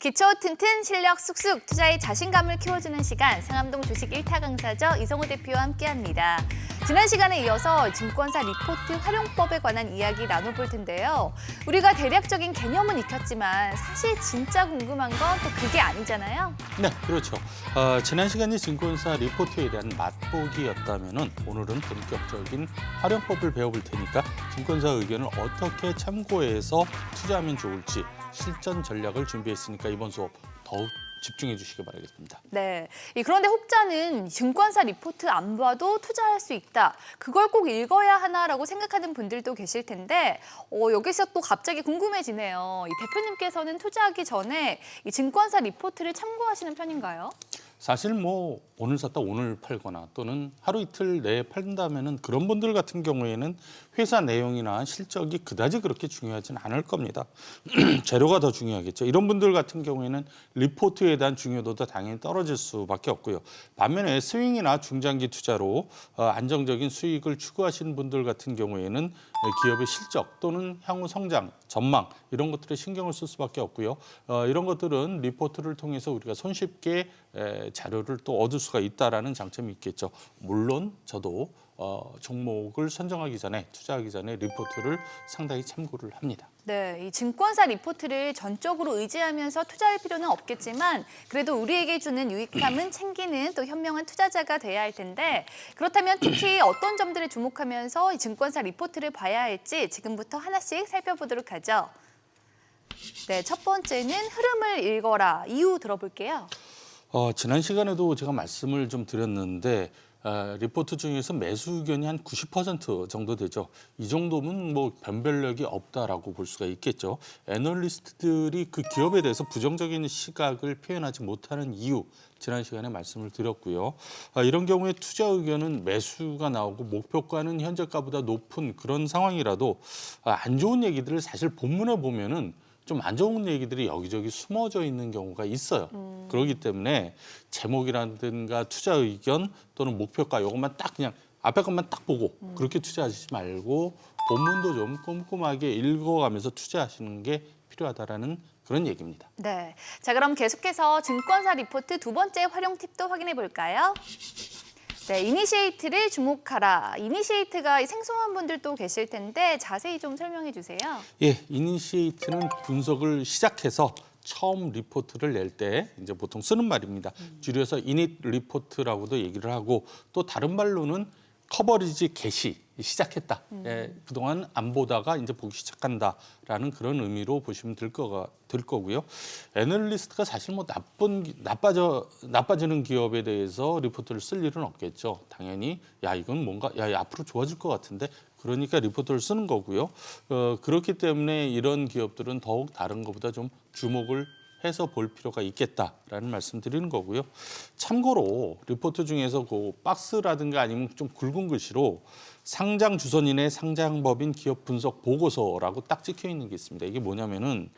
기초 튼튼, 실력 쑥쑥, 투자의 자신감을 키워주는 시간, 상암동 주식 1타 강사죠. 이성우 대표와 함께합니다. 지난 시간에 이어서 증권사 리포트 활용법에 관한 이야기 나눠볼 텐데요. 우리가 대략적인 개념은 익혔지만 사실 진짜 궁금한 건 또 그게 아니잖아요. 네, 그렇죠. 지난 시간이 증권사 리포트에 대한 맛보기였다면 오늘은 본격적인 활용법을 배워볼 테니까 증권사 의견을 어떻게 참고해서 투자하면 좋을지 실전 전략을 준비했으니까 이번 수업 더욱 집중해 주시기 바라겠습니다. 네. 그런데 혹자는 증권사 리포트 안 봐도 투자할 수 있다. 그걸 꼭 읽어야 하나라고 생각하는 분들도 계실 텐데 여기서 또 갑자기 궁금해지네요. 이 대표님께서는 투자하기 전에 이 증권사 리포트를 참고하시는 편인가요? 사실 뭐 오늘 샀다 오늘 팔거나 또는 하루 이틀 내에 팔린다면은 그런 분들 같은 경우에는 회사 내용이나 실적이 그다지 그렇게 중요하진 않을 겁니다. 재료가 더 중요하겠죠. 이런 분들 같은 경우에는 리포트에 대한 중요도도 당연히 떨어질 수밖에 없고요. 반면에 스윙이나 중장기 투자로 안정적인 수익을 추구하시는 분들 같은 경우에는 기업의 실적 또는 향후 성장, 전망 이런 것들에 신경을 쓸 수밖에 없고요. 이런 것들은 리포트를 통해서 우리가 손쉽게 자료를 또 얻을 수가 있다라는 장점이 있겠죠. 물론 저도 종목을 선정하기 전에 투자하기 전에 리포트를 상당히 참고를 합니다. 네, 이 증권사 리포트를 전적으로 의지하면서 투자할 필요는 없겠지만 그래도 우리에게 주는 유익함은 챙기는 또 현명한 투자자가 돼야 할 텐데 그렇다면 특히 어떤 점들에 주목하면서 이 증권사 리포트를 봐야 할지 지금부터 하나씩 살펴보도록 하죠. 네, 첫 번째는 흐름을 읽어라. 이유 들어볼게요. 지난 시간에도 제가 말씀을 좀 드렸는데 리포트 중에서 매수 의견이 한 90% 정도 되죠. 이 정도면 뭐 변별력이 없다라고 볼 수가 있겠죠. 애널리스트들이 그 기업에 대해서 부정적인 시각을 표현하지 못하는 이유 지난 시간에 말씀을 드렸고요. 이런 경우에 투자 의견은 매수가 나오고 목표가는 현재가보다 높은 그런 상황이라도 안 좋은 얘기들을 사실 본문에 보면은 좀 안 좋은 얘기들이 여기저기 숨어져 있는 경우가 있어요. 그렇기 때문에 제목이라든가 투자 의견 또는 목표가 이것만 딱 그냥 앞에 것만 딱 보고 그렇게 투자하시지 말고 본문도 좀 꼼꼼하게 읽어가면서 투자하시는 게 필요하다라는 그런 얘기입니다. 네, 자 그럼 계속해서 증권사 리포트 두 번째 활용 팁도 확인해 볼까요? 네, 이니시에이트를 주목하라. 이니시에이트가 생소한 분들도 계실 텐데 자세히 좀 설명해 주세요. 예, 이니시에이트는 분석을 시작해서 처음 리포트를 낼 때 이제 보통 쓰는 말입니다. 줄여서 이닛 리포트라고도 얘기를 하고 또 다른 말로는 커버리지 개시 시작했다. 그동안 안 보다가 이제 보기 시작한다라는 그런 의미로 보시면 될 거고요. 애널리스트가 사실 뭐 나빠지는 기업에 대해서 리포트를 쓸 일은 없겠죠. 당연히 야 이건 뭔가 야 앞으로 좋아질 것 같은데 그러니까 리포트를 쓰는 거고요. 그렇기 때문에 이런 기업들은 더욱 다른 것보다 좀 주목을 해서 볼 필요가 있겠다라는 말씀드리는 거고요. 참고로 리포트 중에서 그 박스라든가 아니면 좀 굵은 글씨로 상장 주선인의 상장법인 기업 분석 보고서라고 딱 찍혀 있는 게 있습니다. 이게 뭐냐면은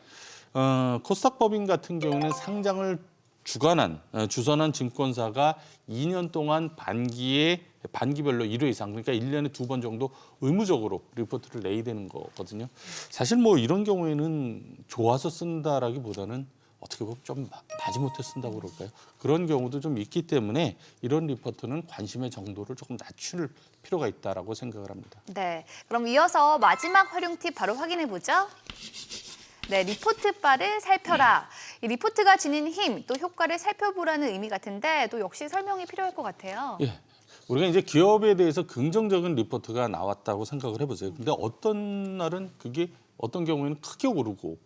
코스닥 법인 같은 경우는 상장을 주선한 증권사가 2년 동안 반기별로 1회 이상 그러니까 1년에 2번 정도 의무적으로 리포트를 내야 되는 거거든요. 사실 뭐 이런 경우에는 좋아서 쓴다라기보다는 어떻게 보면 좀 마지못해 쓴다고 그럴까요? 그런 경우도 좀 있기 때문에 이런 리포트는 관심의 정도를 조금 낮출 필요가 있다라고 생각을 합니다. 네, 그럼 이어서 마지막 활용 팁 바로 확인해 보죠. 네, 리포트 바를 살펴라. 이 리포트가 지닌 힘, 또 효과를 살펴보라는 의미 같은데 또 역시 설명이 필요할 것 같아요. 예. 우리가 이제 기업에 대해서 긍정적인 리포트가 나왔다고 생각을 해보세요. 근데 어떤 날은 그게 어떤 경우에는 크게 오르고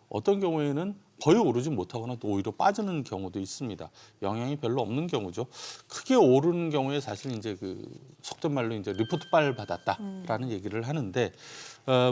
어떤 경우에는 거의 오르지 못하거나 또 오히려 빠지는 경우도 있습니다. 영향이 별로 없는 경우죠. 크게 오르는 경우에 사실 이제 그 속된 말로 이제 리포트 빨 받았다라는 얘기를 하는데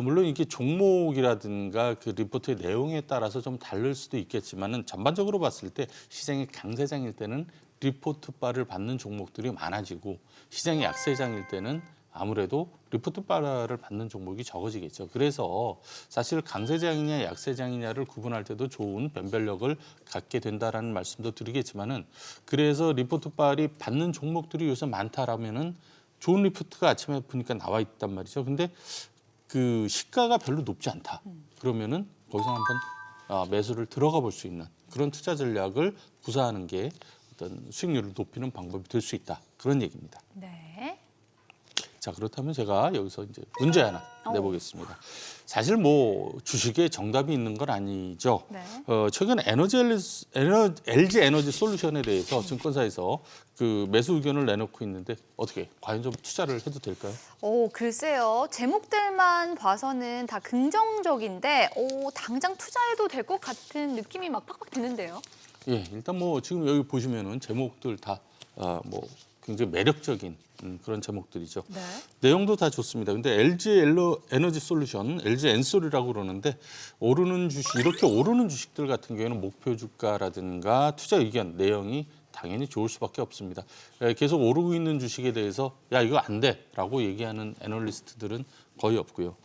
물론 이게 종목이라든가 그 리포트의 내용에 따라서 좀 다를 수도 있겠지만은 전반적으로 봤을 때 시장이 강세장일 때는 리포트 빨을 받는 종목들이 많아지고 시장이 약세장일 때는 아무래도 리포트 바를 받는 종목이 적어지겠죠. 그래서 사실 강세장이냐 약세장이냐를 구분할 때도 좋은 변별력을 갖게 된다라는 말씀도 드리겠지만은 그래서 리포트 발이 받는 종목들이 요새 많다라면은 좋은 리포트가 아침에 보니까 나와 있단 말이죠. 근데 그 시가가 별로 높지 않다. 그러면은 거기서 한번 매수를 들어가 볼 수 있는 그런 투자 전략을 구사하는 게 어떤 수익률을 높이는 방법이 될 수 있다. 그런 얘기입니다. 네. 자, 그렇다면 제가 여기서 이제 문제 하나 내보겠습니다. 사실 뭐 주식에 정답이 있는 건 아니죠. 네. 최근 LG 에너지 솔루션에 대해서 증권사에서 그 매수 의견을 내놓고 있는데 어떻게 과연 좀 투자를 해도 될까요? 글쎄요. 제목들만 봐서는 다 긍정적인데 당장 투자해도 될 것 같은 느낌이 막 팍팍 드는데요. 예, 일단 뭐 지금 여기 보시면은 제목들 다 뭐 굉장히 매력적인 그런 제목들이죠. 네. 내용도 다 좋습니다. 근데 LG 에너지 솔루션, LG 엔솔이라고 그러는데 오르는 주식, 이렇게 오르는 주식들 같은 경우에는 목표 주가라든가 투자 의견 내용이 당연히 좋을 수밖에 없습니다. 계속 오르고 있는 주식에 대해서 야 이거 안 돼라고 얘기하는 애널리스트들은 거의 없고요.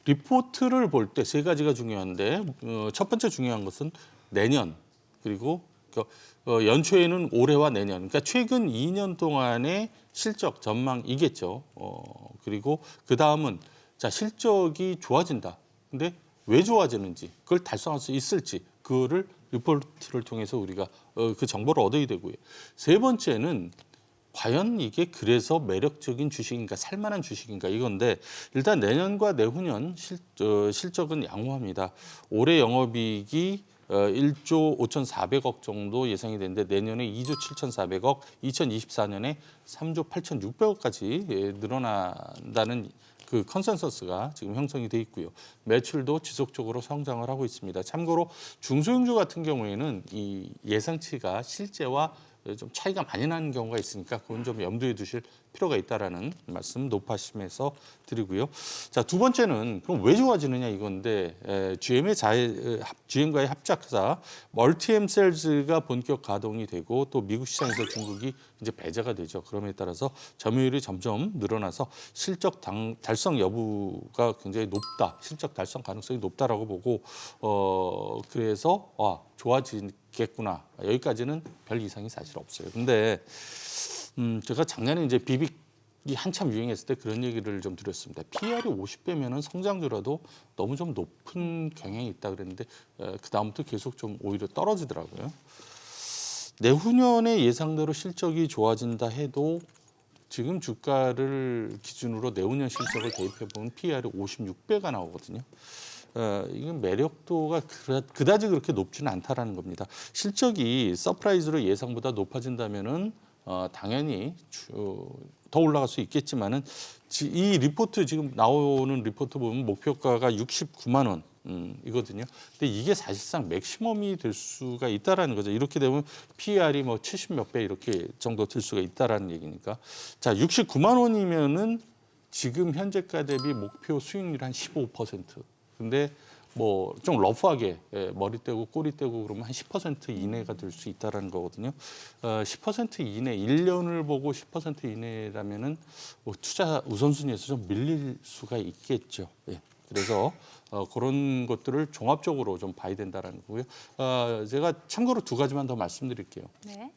리포트를 볼 때 세 가지가 중요한데 첫 번째 중요한 것은 내년 그리고 연초에는 올해와 내년, 그러니까 최근 2년 동안의 실적 전망이겠죠. 그리고 그 다음은 자 실적이 좋아진다. 근데 왜 좋아지는지, 그걸 달성할 수 있을지, 그거를 리포트를 통해서 우리가 그 정보를 얻어야 되고요. 세 번째는 과연 이게 그래서 매력적인 주식인가, 살만한 주식인가 이건데 일단 내년과 내후년 실적은 양호합니다. 올해 영업이익이 1조 5,400억 정도 예상이 되는데 내년에 2조 7,400억, 2024년에 3조 8,600억까지 늘어난다는 그 컨센서스가 지금 형성이 돼 있고요. 매출도 지속적으로 성장을 하고 있습니다. 참고로 중소형주 같은 경우에는 이 예상치가 실제와 좀 차이가 많이 나는 경우가 있으니까 그건 좀 염두에 두실 필요가 있다라는 말씀 높아심에서 드리고요. 자, 두 번째는 그럼 왜 좋아지느냐 이건데 GM과의 합작사 멀티엠셀즈가 본격 가동이 되고 또 미국 시장에서 중국이 이제 배제가 되죠. 그럼에 따라서 점유율이 점점 늘어나서 실적 달성 여부가 굉장히 높다. 실적 달성 가능성이 높다라고 보고 그래서 좋아지겠구나. 여기까지는 별 이상이 사실 없어요. 근데 제가 작년에 이제 비빅이 한참 유행했을 때 그런 얘기를 좀 드렸습니다. PER이 50배면은 성장률라도 너무 좀 높은 경향이 있다 그랬는데 그 다음부터 계속 좀 오히려 떨어지더라고요. 내후년의 예상대로 실적이 좋아진다 해도 지금 주가를 기준으로 내후년 실적을 대입해 보면 PER이 56배가 나오거든요. 이건 매력도가 그다지 그렇게 높지는 않다라는 겁니다. 실적이 서프라이즈로 예상보다 높아진다면은 당연히 더 올라갈 수 있겠지만은 이 리포트 지금 나오는 리포트 보면 목표가가 69만 원 이거든요. 근데 이게 사실상 맥시멈이 될 수가 있다라는 거죠. 이렇게 되면 PER이 뭐 70 몇 배 이렇게 정도 될 수가 있다라는 얘기니까. 자, 69만 원이면은 지금 현재가 대비 목표 수익률 한 15%. 근데 뭐 좀 러프하게 머리 떼고 꼬리 떼고 그러면 한 10% 이내가 될 수 있다라는 거거든요. 10% 이내, 1년을 보고 10% 이내라면은 뭐 투자 우선순위에서 좀 밀릴 수가 있겠죠. 예. 그래서 그런 것들을 종합적으로 좀 봐야 된다라는 거고요. 제가 참고로 두 가지만 더 말씀드릴게요. 네.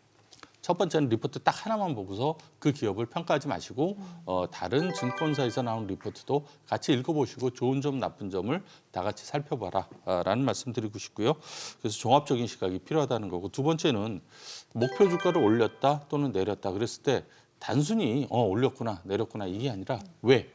첫 번째는 리포트 딱 하나만 보고서 그 기업을 평가하지 마시고 다른 증권사에서 나온 리포트도 같이 읽어보시고 좋은 점 나쁜 점을 다 같이 살펴봐라 라는 말씀 드리고 싶고요. 그래서 종합적인 시각이 필요하다는 거고 두 번째는 목표 주가를 올렸다 또는 내렸다 그랬을 때 단순히 올렸구나 내렸구나 이게 아니라 왜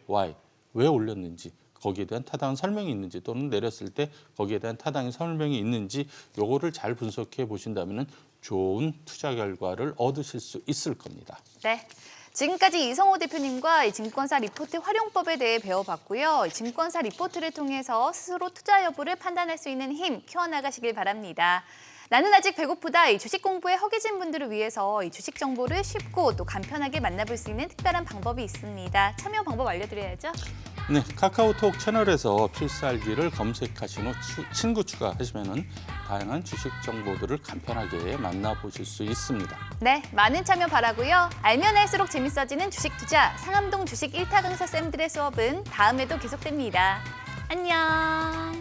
올렸는지 거기에 대한 타당한 설명이 있는지 또는 내렸을 때 거기에 대한 타당한 설명이 있는지 요거를 잘 분석해 보신다면은 좋은 투자 결과를 얻으실 수 있을 겁니다. 네. 지금까지 이성호 대표님과 이 증권사 리포트 활용법에 대해 배워봤고요. 이 증권사 리포트를 통해서 스스로 투자 여부를 판단할 수 있는 힘 키워나가시길 바랍니다. 나는 아직 배고프다. 이 주식 공부에 허기진 분들을 위해서 이 주식 정보를 쉽고 또 간편하게 만나볼 수 있는 특별한 방법이 있습니다. 참여 방법 알려드려야죠. 네, 카카오톡 채널에서 필살기를 검색하신 후 친구 추가하시면은 다양한 주식 정보들을 간편하게 만나보실 수 있습니다. 네, 많은 참여 바라고요. 알면 할수록 재밌어지는 주식 투자 상암동 주식 1타 강사 쌤들의 수업은 다음에도 계속됩니다. 안녕.